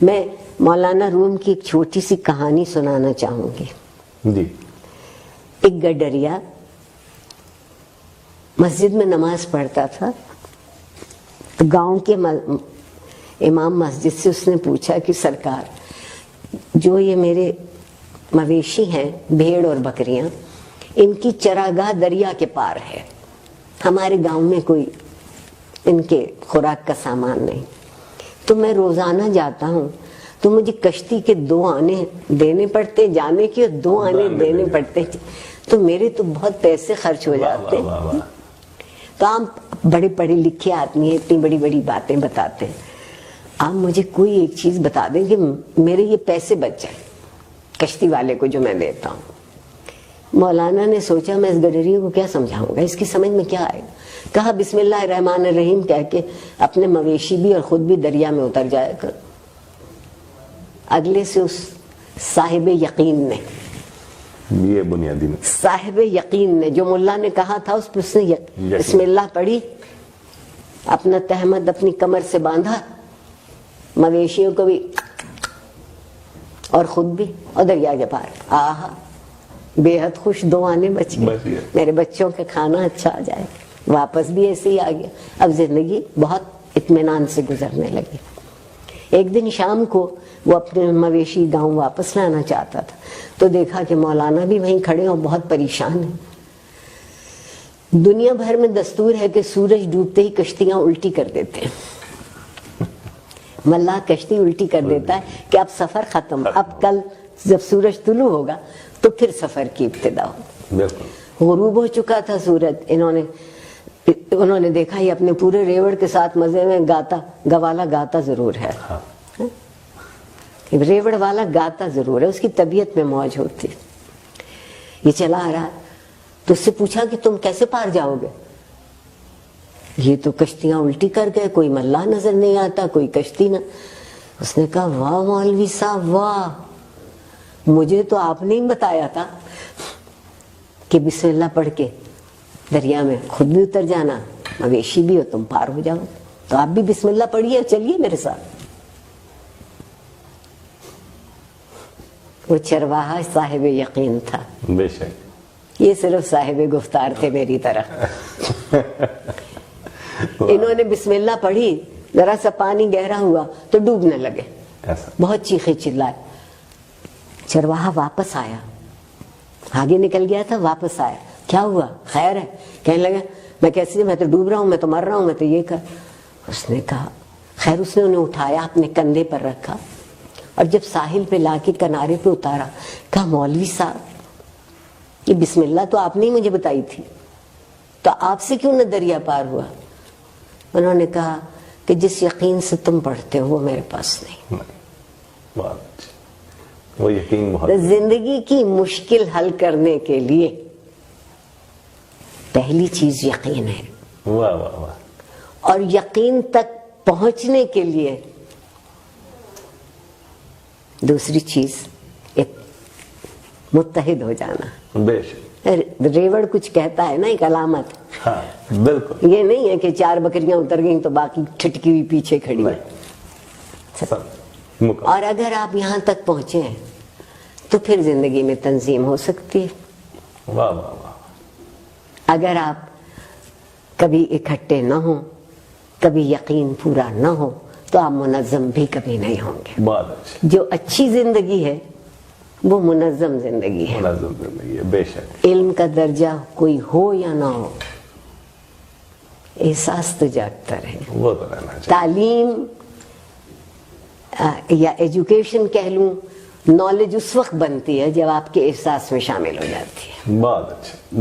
میں مولانا روم کی ایک چھوٹی سی کہانی سنانا چاہوں گی. جی. ایک گڈریا مسجد میں نماز پڑھتا تھا تو گاؤں کے امام مسجد سے اس نے پوچھا کہ سرکار جو یہ میرے مویشی ہیں بھیڑ اور بکریاں ان کی چراگاہ دریا کے پار ہے, ہمارے گاؤں میں کوئی ان کے خوراک کا سامان نہیں, تو میں روزانہ جاتا ہوں تو مجھے کشتی کے 2 آنے دینے پڑتے جانے کے, اور 2 آنے دینے پڑتے, تو میرے تو بہت پیسے خرچ ہو جاتے. تو آپ بڑے پڑھے لکھے آدمی ہیں, اتنی بڑی بڑی باتیں بتاتے ہیں, آپ مجھے کوئی ایک چیز بتا دیں کہ میرے یہ پیسے بچ جائیں کشتی والے کو جو میں دیتا ہوں. مولانا نے سوچا میں اس گڈریے کو کیا سمجھاؤں گا, اس کی سمجھ میں کیا آئے گا. کہا بسم اللہ الرحمن الرحیم کہہ کے اپنے مویشی بھی اور خود بھی دریا میں اتر جایا کر. اگلے سے اس صاحب یقین نے, یہ بنیادی صاحب یقین نے جو ملا نے کہا تھا اس پر اس نے بسم اللہ پڑھی, اپنا تہمد اپنی کمر سے باندھا, مویشیوں کو بھی اور خود بھی, اور دریا کے پار. آہا بے حد خوش 2 آنے بچ گئے, میرے بچوں کا کھانا اچھا آ جائے. واپس بھی ایسے ہی آ گیا. اب زندگی بہت اطمینان سے گزرنے لگی. ایک دن شام کو وہ اپنے مویشی گاؤں واپس لانا چاہتا تھا تو دیکھا کہ مولانا بھی وہیں کھڑے اور بہت پریشان ہیں. دنیا بھر میں دستور ہے کہ سورج ڈوبتے ہی کشتیاں الٹی کر دیتے ہیں. ملا کشتی الٹی کر دیتا ہے کہ اب سفر ختم, اب کل جب سورج طلوع ہوگا تو پھر سفر کی ابتدا ہوگی. غروب ہو چکا تھا سورج. انہوں نے دیکھا یہ اپنے پورے ریوڑ کے ساتھ مزے میں گاتا, گوالا گاتا ضرور ہے, ریوڑ والا گاتا ضرور ہے, اس کی طبیعت میں موج ہوتی. یہ چلا آ رہا تو اس سے پوچھا کہ تم کیسے پار جاؤ گے. یہ تو کشتیاں الٹی کر گئے, کوئی ملا نظر نہیں آتا, کوئی کشتی نہ. اس نے کہا واہ مولوی صاحب واہ, مجھے تو آپ نے ہی بتایا تھا کہ بسم اللہ پڑھ کے دریا میں خود بھی اتر جانا, مویشی بھی ہو تم پار ہو جاؤ. تو آپ بھی بسم اللہ پڑھیے, چلیے میرے ساتھ. وہ چرواہا صاحب یقین تھا. بے شک یہ صرف صاحب گفتار تھے میری طرح. انہوں نے بسم اللہ پڑھی, ذرا سا پانی گہرا ہوا تو ڈوبنے لگے, بہت چیخے چلائے. چرواہا واپس آیا, آگے نکل گیا تھا, واپس آیا, کیا ہوا خیر ہے. کہنے لگا میں کیسے, میں تو ڈوب رہا ہوں, میں تو مر رہا ہوں, میں تو یہ کر. اس نے کہا خیر. اس نے انہیں اٹھایا, اپنے کندھے پر رکھا, اور جب ساحل پہ لا کے کنارے پہ اتارا, کہا مولوی صاحب یہ بسم اللہ تو آپ نے ہی مجھے بتائی تھی, تو آپ سے کیوں نہ دریا پار ہوا. انہوں نے کہا کہ جس یقین سے تم پڑھتے ہو وہ میرے پاس نہیں. وہ یقین بہت. زندگی کی مشکل حل کرنے کے لیے پہلی چیز یقین ہے. واہ واہ واہ. اور یقین تک پہنچنے کے لیے دوسری چیز ایک متحد ہو جانا. بے شک. ریوڑ کچھ کہتا ہے نا, ایک علامت. ہاں بالکل. یہ نہیں ہے کہ 4 بکریاں اتر گئیں تو باقی ٹھٹکی ہوئی پیچھے کھڑی ہے. اور اگر آپ یہاں تک پہنچے ہیں تو پھر زندگی میں تنظیم ہو سکتی ہے. واہ واہ واہ. اگر آپ کبھی اکٹھے نہ ہوں, کبھی یقین پورا نہ ہو, تو آپ منظم بھی کبھی نہیں ہوں گے. بہت اچھا. جو اچھی زندگی ہے وہ منظم زندگی ہے. منظم زندگی ہے. بے شک. علم کا درجہ کوئی ہو یا نہ ہو, احساس تو جاگتا رہے. وہ تو رہنا چاہیے. تعلیم یا ایجوکیشن کہہ لوں, نالج اس وقت بنتی ہے جب آپ کے احساس میں شامل ہو جاتی ہے. بہت اچھا.